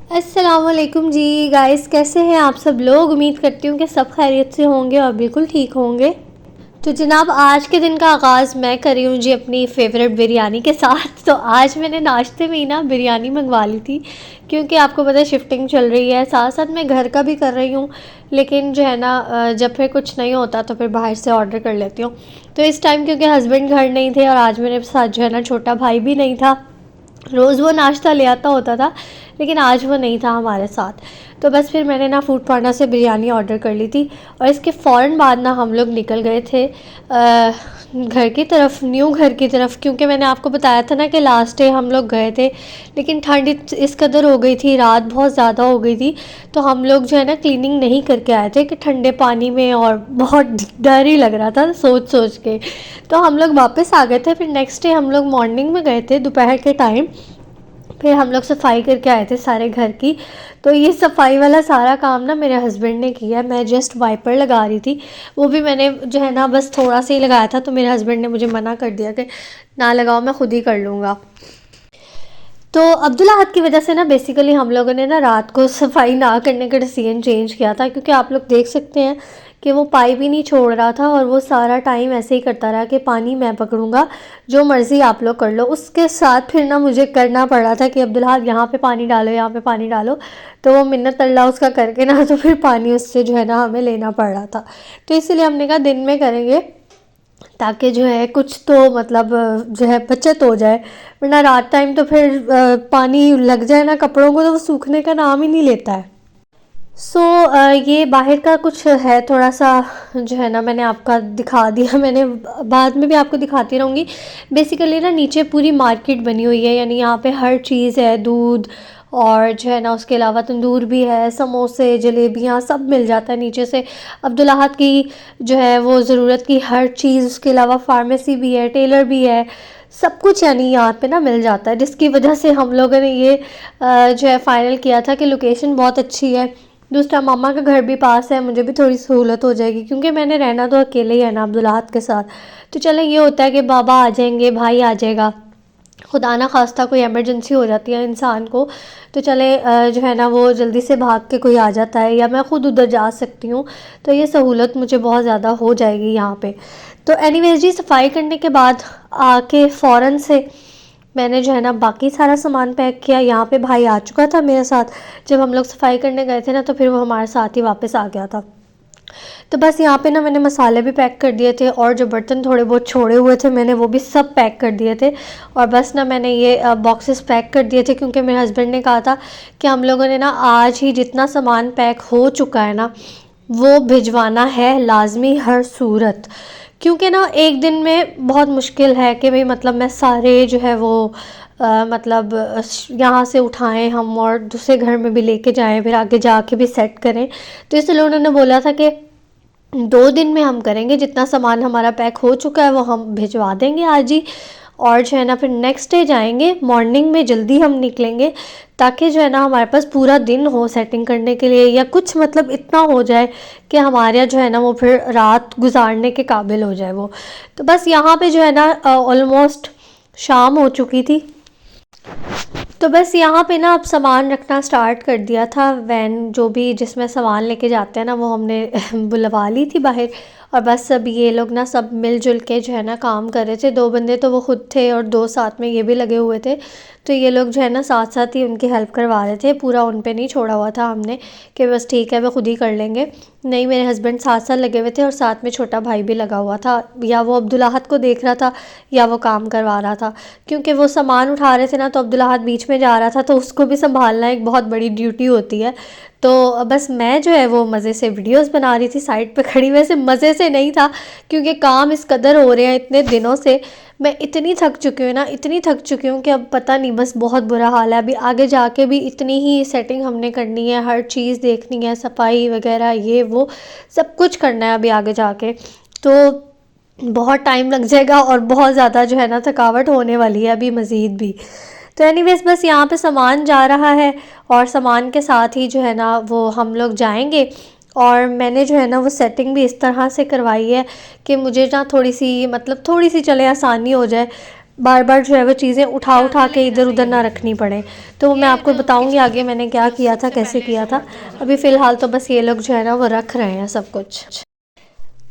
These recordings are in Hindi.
अस्सलामुअलैकुम जी गाइस, कैसे हैं आप सब लोग। उम्मीद करती हूँ कि सब खैरियत से होंगे और बिल्कुल ठीक होंगे। तो जनाब, आज के दिन का आगाज़ मैं कर रही हूँ जी अपनी फ़ेवरेट बिरयानी के साथ। तो आज मैंने नाश्ते में ही ना बिरयानी मंगवा ली थी, क्योंकि आपको पता है शिफ्टिंग चल रही है, साथ साथ मैं घर का भी कर रही हूँ। लेकिन जो है ना जब फिर कुछ नहीं होता तो फिर बाहर से ऑर्डर कर लेती हूँ। तो इस टाइम क्योंकि हस्बैंड घर नहीं थे और आज मेरे साथ जो है ना छोटा भाई भी नहीं था। रोज़ वो नाश्ता ले आता होता था, लेकिन आज वो नहीं था हमारे साथ। तो बस फिर मैंने ना फूड पांडा से बिरयानी ऑर्डर कर ली थी और इसके फ़ौरन बाद ना हम लोग निकल गए थे घर की तरफ, न्यू घर की तरफ। क्योंकि मैंने आपको बताया था ना कि लास्ट डे हम लोग गए थे, लेकिन ठंड इस कदर हो गई थी, रात बहुत ज़्यादा हो गई थी। तो हम लोग जो है ना क्लीनिंग नहीं करके आए थे कि ठंडे पानी में, और बहुत डर ही लग रहा था सोच सोच के। तो हम लोग वापस आ गए थे। फिर नेक्स्ट डे हम लोग मॉर्निंग में गए थे, दोपहर के टाइम। फिर हम लोग सफाई करके आए थे सारे घर की। तो ये सफाई वाला सारा काम ना मेरे हस्बैंड ने किया, मैं जस्ट वाइपर लगा रही थी। वो भी मैंने जो है ना बस थोड़ा सा ही लगाया था, तो मेरे हस्बैंड ने मुझे मना कर दिया कि ना लगाओ, मैं खुद ही कर लूँगा। तो अब्दुल्ला हद की वजह से ना बेसिकली हम लोगों ने ना रात को सफाई ना करने का डिसीजन चेंज किया था, क्योंकि आप लोग देख सकते हैं कि वो पाइप ही नहीं छोड़ रहा था और वो सारा टाइम ऐसे ही करता रहा कि पानी मैं पकड़ूंगा, जो मर्ज़ी आप लोग कर लो। उसके साथ फिर ना मुझे करना पड़ रहा था कि अब्दुल्ला हद यहाँ पे पानी डालो, यहाँ पे पानी डालो। तो वो मिन्नत अल्लाह उसका करके ना तो फिर पानी उससे जो है ना हमें लेना पड़ रहा था। तो इसलिए हमने कहा दिन में करेंगे, ताकि जो है कुछ तो मतलब जो है बचत हो जाए। वरना रात टाइम तो फिर पानी लग जाए ना कपड़ों को तो वो सूखने का नाम ही नहीं लेता है। सो ये बाहर का कुछ है थोड़ा सा, जो है ना मैंने आपका दिखा दिया। मैंने बाद में भी आपको दिखाती रहूँगी। बेसिकली ना नीचे पूरी मार्केट बनी हुई है, यानी यहाँ पे हर चीज़ है, दूध और जो है ना उसके अलावा तंदूर भी है, समोसे जलेबियाँ सब मिल जाता है नीचे से। अब्दुल्लाहद की जो है वो ज़रूरत की हर चीज़, उसके अलावा फार्मेसी भी है, टेलर भी है, सब कुछ यानी यहाँ पे ना मिल जाता है। जिसकी वजह से हम लोगों ने ये जो है फ़ाइनल किया था कि लोकेशन बहुत अच्छी है। दूसरा, मामा का घर भी पास है, मुझे भी थोड़ी सहूलत हो जाएगी, क्योंकि मैंने रहना तो अकेले ही है ना अब्दुल्लाहद के साथ। तो चलो ये होता है कि बाबा आ जाएंगे, भाई आ जाएगा, खुदा ना खास्ता कोई इमरजेंसी हो जाती है इंसान को, तो चले जो है ना वो जल्दी से भाग के कोई आ जाता है, या मैं ख़ुद उधर जा सकती हूँ। तो ये सहूलत मुझे बहुत ज़्यादा हो जाएगी यहाँ पे। तो एनीवेज जी, सफाई करने के बाद आके फ़ौरन से मैंने जो है ना बाकी सारा सामान पैक किया। यहाँ पे भाई आ चुका था मेरे साथ। जब हम लोग सफाई करने गए थे ना तो फिर वो हमारे साथ ही वापस आ गया था। तो बस यहाँ पे ना मैंने मसाले भी पैक कर दिए थे, और जो बर्तन थोड़े बहुत छोड़े हुए थे मैंने वो भी सब पैक कर दिए थे। और बस ना मैंने ये बॉक्सेस पैक कर दिए थे, क्योंकि मेरे हस्बैंड ने कहा था कि हम लोगों ने ना आज ही जितना सामान पैक हो चुका है ना वो भिजवाना है लाजमी हर सूरत। क्योंकि ना एक दिन में बहुत मुश्किल है कि भाई मतलब मैं सारे जो है वो मतलब यहाँ से उठाएं हम और दूसरे घर में भी लेके जाएं, फिर आगे जाके भी सेट करें। तो इसलिए उन्होंने बोला था कि 2 दिन में हम करेंगे, जितना सामान हमारा पैक हो चुका है वो हम भिजवा देंगे आज ही। और जो है ना फिर नेक्स्ट डे जाएंगे, मॉर्निंग में जल्दी हम निकलेंगे, ताकि जो है ना हमारे पास पूरा दिन हो सेटिंग करने के लिए, या कुछ मतलब इतना हो जाए कि हमारे यहाँ जो है ना वो फिर रात गुजारने के काबिल हो जाए वो। तो बस यहाँ पे जो है ना ऑलमोस्ट शाम हो चुकी थी। तो बस यहाँ पे ना अब सामान रखना स्टार्ट कर दिया था। वैन जो भी जिसमें सामान लेके जाते हैं ना वो हमने बुलवा ली थी बाहर। और बस सब ये लोग ना सब मिलजुल के जो है ना काम कर रहे थे। 2 बंदे तो वो खुद थे और 2 साथ में ये भी लगे हुए थे। तो ये लोग जो है ना साथ साथ ही उनकी हेल्प करवा रहे थे, पूरा उन पे नहीं छोड़ा हुआ था हमने कि बस ठीक है वे खुद ही कर लेंगे। नहीं, मेरे हस्बैंड साथ साथ लगे हुए थे और साथ में छोटा भाई भी लगा हुआ था, या वो अब्दुल्लाहद को देख रहा था या वो काम करवा रहा था। क्योंकि वो सामान उठा रहे थे ना तो अब्दुल्लाहद बीच में जा रहा था, तो उसको भी संभालना एक बहुत बड़ी ड्यूटी होती है। तो बस मैं जो है वो मज़े से वीडियोस बना रही थी साइड पे खड़ी। वैसे मज़े से नहीं था, क्योंकि काम इस कदर हो रहे हैं इतने दिनों से, मैं इतनी थक चुकी हूँ ना, इतनी थक चुकी हूँ कि अब पता नहीं, बस बहुत बुरा हाल है। अभी आगे जाके भी इतनी ही सेटिंग हमने करनी है, हर चीज़ देखनी है, सफाई वगैरह ये वो सब कुछ करना है अभी आगे जाके। तो बहुत टाइम लग जाएगा और बहुत ज़्यादा जो है ना थकावट होने वाली है अभी मज़ीद भी। तो एनीवेज़ बस यहाँ पे सामान जा रहा है, और सामान के साथ ही जो है ना वो हम लोग जाएंगे। और मैंने जो है ना वो सेटिंग भी इस तरह से करवाई है कि मुझे ना थोड़ी सी मतलब थोड़ी सी चले आसानी हो जाए। बार बार जो है वो चीज़ें उठा उठा के इधर उधर ना रखनी पड़े। तो मैं आपको बताऊंगी आगे मैंने क्या किया था, कैसे किया था। अभी फ़िलहाल तो बस ये लोग जो है ना वो रख रहे हैं सब कुछ।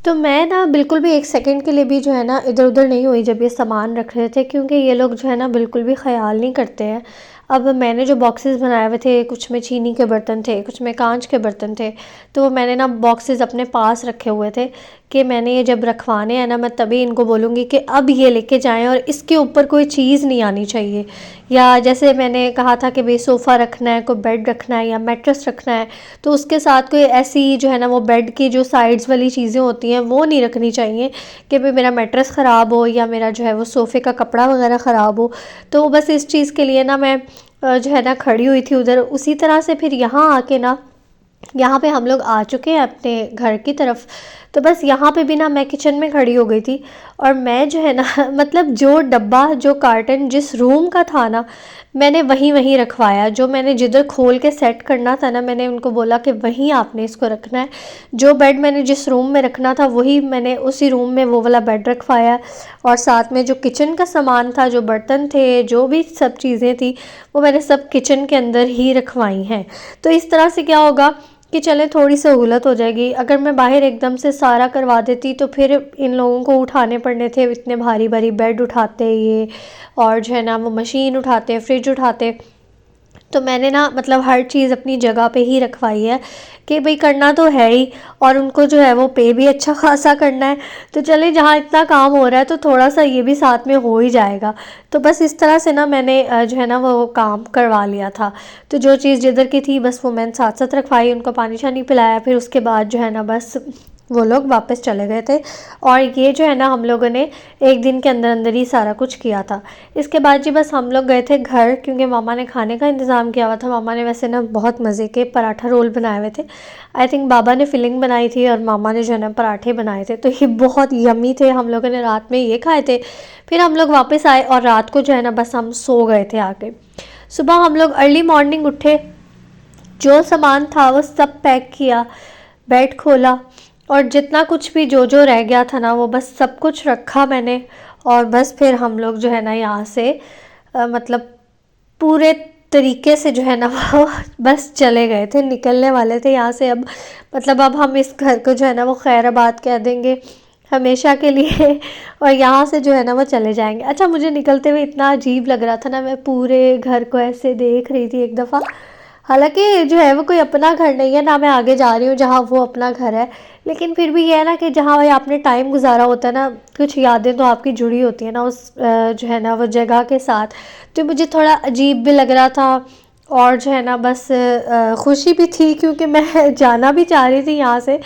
तो मैं ना बिल्कुल भी एक सेकंड के लिए भी जो है ना इधर उधर नहीं हुई जब ये सामान रख रहे थे, क्योंकि ये लोग जो है ना बिल्कुल भी ख्याल नहीं करते हैं। अब मैंने जो बॉक्सेस बनाए हुए थे, कुछ में चीनी के बर्तन थे, कुछ में कांच के बर्तन थे, तो वो मैंने ना बॉक्सेस अपने पास रखे हुए थे कि मैंने ये जब रखवाने हैं ना मैं तभी इनको बोलूँगी कि अब ये लेके जाएं और इसके ऊपर कोई चीज़ नहीं आनी चाहिए। या जैसे मैंने कहा था कि भाई सोफ़ा रखना है, कोई बेड रखना है या मैट्रेस रखना है, तो उसके साथ कोई ऐसी जो है ना वो बेड की जो साइड्स वाली चीज़ें होती हैं वो नहीं रखनी चाहिए कि भाई मेरा मैट्रेस ख़राब हो या मेरा जो है वो सोफ़े का कपड़ा वगैरह ख़राब हो। तो बस इस चीज़ के लिए ना मैं जो है ना खड़ी हुई थी उधर। उसी तरह से फिर यहाँ आके ना, यहाँ पे हम लोग आ चुके हैं अपने घर की तरफ। तो बस यहाँ पे भी ना मैं किचन में खड़ी हो गई थी और मैं जो है ना मतलब जो डब्बा जो कार्टन जिस रूम का था ना मैंने वहीं वहीं रखवाया। जो मैंने जिधर खोल के सेट करना था ना मैंने उनको बोला कि वहीं आपने इसको रखना है। जो बेड मैंने जिस रूम में रखना था वही मैंने उसी रूम में वो वाला बेड रखवाया। और साथ में जो किचन का सामान था, जो बर्तन थे, जो भी सब चीज़ें थी, वो मैंने सब किचन के अंदर ही रखवाई हैं। तो इस तरह से क्या होगा कि चले थोड़ी सहूलत हो जाएगी। अगर मैं बाहर एकदम से सारा करवा देती तो फिर इन लोगों को उठाने पड़ने थे, इतने भारी भारी बेड उठाते ये, और जो है ना वो मशीन उठाते, फ्रिज उठाते। तो मैंने ना मतलब हर चीज़ अपनी जगह पे ही रखवाई है कि भाई करना तो है ही, और उनको जो है वो पे भी अच्छा खासा करना है। तो चले जहाँ इतना काम हो रहा है तो थोड़ा सा ये भी साथ में हो ही जाएगा। तो बस इस तरह से ना मैंने जो है ना वो काम करवा लिया था। तो जो चीज़ जिधर की थी बस वो मैंने साथ साथ रखवाई, उनको पानी शानी पिलाया, फिर उसके बाद जो है ना बस वो लोग वापस चले गए थे। और ये जो है ना हम लोगों ने एक दिन के अंदर अंदर ही सारा कुछ किया था। इसके बाद जी बस हम लोग गए थे घर, क्योंकि मामा ने खाने का इंतज़ाम किया हुआ था। मामा ने वैसे ना बहुत मज़े के पराठा रोल बनाए हुए थे। आई थिंक बाबा ने फिलिंग बनाई थी और मामा ने जो है ना पराठे बनाए थे, तो ये बहुत यम्मी थे। हम लोगों ने रात में ये खाए थे। फिर हम लोग वापस आए और रात को जो है ना बस हम सो गए थे आके। सुबह हम लोग अर्ली मॉर्निंग उठे, जो सामान था वो सब पैक किया, बेड खोला, और जितना कुछ भी जो जो रह गया था ना वो बस सब कुछ रखा मैंने। और बस फिर हम लोग जो है ना यहाँ से मतलब पूरे तरीके से जो है ना वो बस चले गए थे, निकलने वाले थे यहाँ से। अब मतलब अब हम इस घर को जो है ना वो खैराबाद कह देंगे हमेशा के लिए और यहाँ से जो है ना वो चले जाएंगे। अच्छा, मुझे निकलते हुए इतना अजीब लग रहा था ना, मैं पूरे घर को ऐसे देख रही थी एक दफ़ा। हालांकि जो है वो कोई अपना घर नहीं है ना, मैं आगे जा रही हूँ जहाँ वो अपना घर है, लेकिन फिर भी ये है ना कि जहाँ भाई आपने टाइम गुजारा होता है ना, कुछ यादें तो आपकी जुड़ी होती है ना उस जो है ना वो जगह के साथ। तो मुझे थोड़ा अजीब भी लग रहा था और जो है ना बस खुशी भी थी, क्योंकि मैं जाना भी चाह रही थी यहाँ से।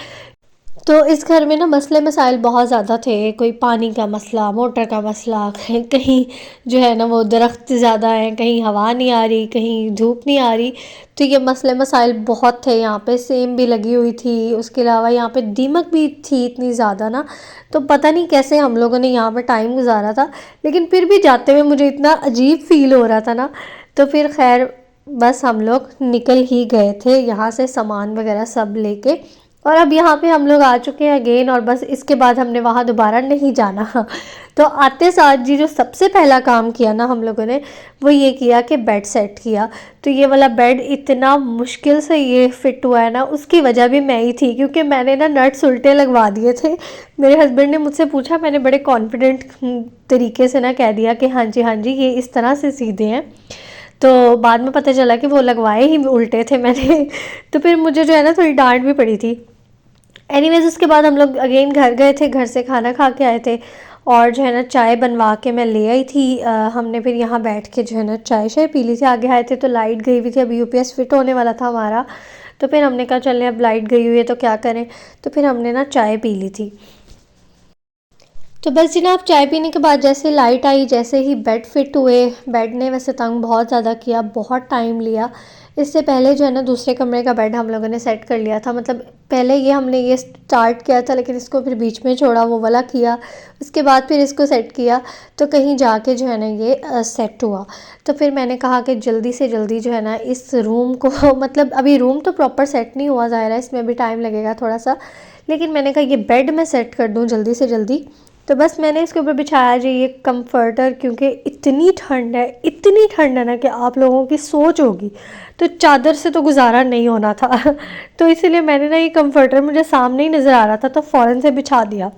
तो इस घर में ना मसले मसाइल बहुत ज़्यादा थे। कोई पानी का मसला, मोटर का मसला, कहीं कहीं जो है ना वो दरख्त ज़्यादा हैं, कहीं हवा नहीं आ रही, कहीं धूप नहीं आ रही। तो ये मसले मसाइल बहुत थे। यहाँ पे सेम भी लगी हुई थी, उसके अलावा यहाँ पे दीमक भी थी इतनी ज़्यादा ना। तो पता नहीं कैसे हम लोगों ने यहाँ पर टाइम गुजारा था, लेकिन फिर भी जाते हुए मुझे इतना अजीब फ़ील हो रहा था ना। तो फिर खैर बस हम लोग निकल ही गए थे यहाँ से, सामान वगैरह सब लेके। और अब यहाँ पे हम लोग आ चुके हैं अगेन, और बस इसके बाद हमने वहाँ दोबारा नहीं जाना। तो आते साथ जी जो सबसे पहला काम किया ना हम लोगों ने, वो ये किया कि बेड सेट किया। तो ये वाला बेड इतना मुश्किल से ये फिट हुआ है ना, उसकी वजह भी मैं ही थी, क्योंकि मैंने ना नट्स उल्टे लगवा दिए थे। मेरे हस्बैंड ने मुझसे पूछा, मैंने बड़े कॉन्फिडेंट तरीके से ना कह दिया कि हाँ जी ये इस तरह से सीधे हैं। तो बाद में पता चला कि वो लगवाए ही उल्टे थे मैंने। तो फिर मुझे जो है ना थोड़ी डांट भी पड़ी थी। एनीवेज उसके बाद हम लोग अगेन घर गए थे, घर से खाना खा के आए थे, और जो है ना चाय बनवा के मैं ले आई थी। हमने फिर यहाँ बैठ के जो है ना चाय शाय पी ली थी। आगे आए थे तो लाइट गई हुई थी, अब यूपीएस फिट होने वाला था हमारा। तो फिर हमने कहा चले अब लाइट गई हुई है तो क्या करें, तो फिर हमने ना चाय पी ली थी। तो बस जी ना, आप चाय पीने के बाद जैसे लाइट आई, जैसे ही बेड फिट हुए, बेड ने वैसे तंग बहुत ज़्यादा किया, बहुत टाइम लिया। इससे पहले जो है ना दूसरे कमरे का बेड हम लोगों ने सेट कर लिया था। मतलब पहले ये हमने ये स्टार्ट किया था, लेकिन इसको फिर बीच में छोड़ा, वो वाला किया, उसके बाद फिर इसको सेट किया। तो कहीं जाके जो है ना ये सेट हुआ। तो फिर मैंने कहा कि जल्दी से जल्दी जो है ना इस रूम को मतलब अभी रूम तो प्रॉपर सेट नहीं हुआ, ज़ाहिर है इसमें भी टाइम लगेगा थोड़ा सा, लेकिन मैंने कहा ये बेड मैं सेट कर दूँ जल्दी से जल्दी। तो बस मैंने इसके ऊपर बिछाया जी ये कंफर्टर, क्योंकि इतनी ठंड है ना कि आप लोगों की सोच होगी, तो चादर से तो गुजारा नहीं होना था तो इसीलिए मैंने ना ये कंफर्टर मुझे सामने ही नज़र आ रहा था तो फ़ौरन से बिछा दिया।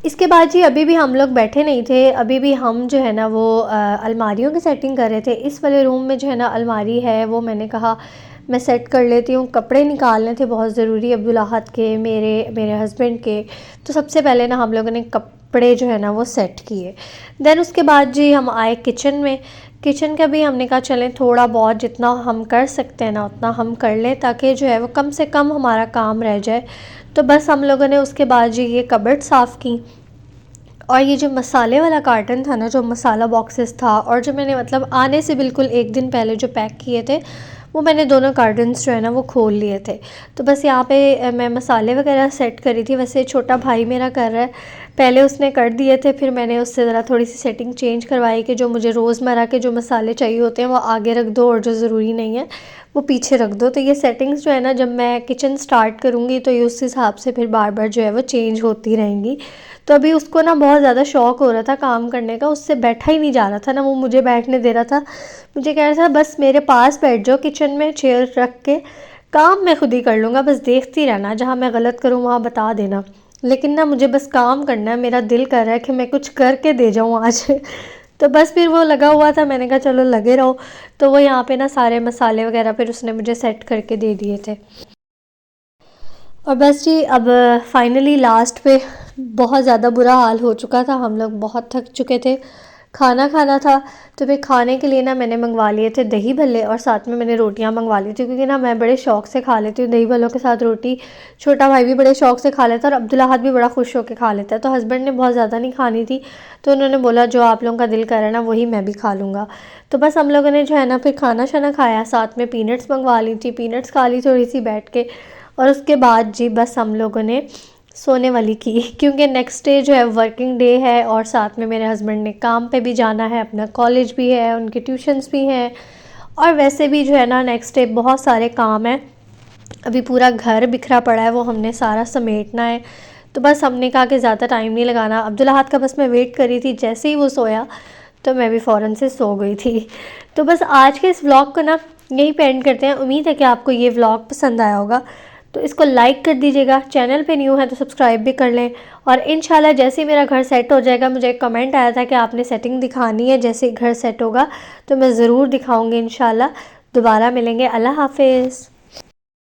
इसके बाद जी अभी भी हम लोग बैठे नहीं थे, अभी भी हम जो है ना वो अलमारियों की सेटिंग कर रहे थे। इस वाले रूम में जो है ना अलमारी है वो मैंने कहा मैं सेट कर लेती हूँ। कपड़े निकालने थे बहुत ज़रूरी, अब्दुल्लाहत के, मेरे हस्बैंड के। तो सबसे पहले ना हम लोगों ने कपड़े जो है ना वो सेट किए। देन उसके बाद जी हम आए किचन में। किचन का भी हमने कहा चलें थोड़ा बहुत जितना हम कर सकते हैं ना उतना हम कर लें, ताकि जो है वो कम से कम हमारा काम रह जाए। तो बस हम लोगों ने उसके बाद जी ये कबर्ड साफ़ की, और ये जो मसाले वाला कार्टन था ना, जो मसाला बॉक्सेस था, और जो मैंने मतलब आने से बिल्कुल एक दिन पहले जो पैक किए थे, वो मैंने दोनों कार्टन्स जो है ना वो खोल लिए थे। तो बस यहाँ पे मैं मसाले वगैरह सेट करी थी। वैसे छोटा भाई मेरा कर रहा है, पहले उसने कर दिए थे, फिर मैंने उससे ज़रा थोड़ी सी सेटिंग चेंज करवाई कि जो मुझे रोज़मर्रा के जो मसाले चाहिए होते हैं वो आगे रख दो, और जो ज़रूरी नहीं है वो पीछे रख दो। तो ये सेटिंग्स जो है ना, जब मैं किचन स्टार्ट करूँगी तो ये उस हिसाब से फिर बार बार जो है वो चेंज होती रहेंगी। तो अभी उसको ना बहुत ज़्यादा शौक़ हो रहा था काम करने का, उससे बैठा ही नहीं जा रहा था ना, वो मुझे बैठने दे रहा था। मुझे कह रहा था बस मेरे पास बैठ जाओ किचन में चेयर रख के, काम मैं खुद ही कर लूँगा, बस देखती रहना, जहाँ मैं गलत करूँ वहाँ बता देना, लेकिन ना मुझे बस काम करना है, मेरा दिल कर रहा है कि मैं कुछ करके दे जाऊँ आज तो बस फिर वो लगा हुआ था, मैंने कहा चलो लगे रहो। तो वो यहाँ पे ना सारे मसाले वगैरह फिर उसने मुझे सेट करके दे दिए थे। और बस जी अब फाइनली लास्ट पे बहुत ज़्यादा बुरा हाल हो चुका था, हम लोग बहुत थक चुके थे, खाना खाना था। तो फिर खाने के लिए ना मैंने मंगवा लिए थे दही भल्ले, और साथ में मैंने रोटियां मंगवा ली थी, क्योंकि ना मैं बड़े शौक़ से खा लेती हूँ दही भल्लों के साथ रोटी। छोटा भाई भी बड़े शौक़ से खा लेता है, और अब्दुल्लाहत भी बड़ा खुश होकर खा लेता है। तो हस्बैंड ने बहुत ज़्यादा नहीं खानी थी, तो उन्होंने बोला जो आप लोगों का दिल करे ना वही मैं भी खा लूँगा। तो बस हम लोगों ने जो है ना फिर खाना शाना खाया, साथ में पीनट्स मंगवा ली थी, पीनट्स खा ली थोड़ी सी बैठ के। और उसके बाद जी बस हम लोगों ने सोने वाली की, क्योंकि नेक्स्ट डे जो है वर्किंग डे है, और साथ में मेरे हस्बैंड ने काम पे भी जाना है, अपना कॉलेज भी है, उनके ट्यूशन्स भी हैं, और वैसे भी जो है ना नेक्स्ट डे बहुत सारे काम हैं। अभी पूरा घर बिखरा पड़ा है, वो हमने सारा समेटना है। तो बस हमने कहा कि ज़्यादा टाइम नहीं लगाना। अब्दुल्लाहत का बस मैं वेट कर रही थी, जैसे ही वो सोया तो मैं भी फ़ौरन से सो गई थी। तो बस आज के इस व्लॉग को ना यहीं पे एंड करते हैं। उम्मीद है कि आपको ये व्लॉग पसंद आया होगा, तो इसको लाइक कर दीजिएगा, चैनल पे न्यू है तो सब्सक्राइब भी कर लें। और इंशाल्लाह जैसे ही मेरा घर सेट हो जाएगा, मुझे एक कमेंट आया था कि आपने सेटिंग दिखानी है, जैसे ही घर सेट होगा तो मैं ज़रूर दिखाऊंगी इंशाल्लाह। दोबारा मिलेंगे, अल्लाह हाफिज़।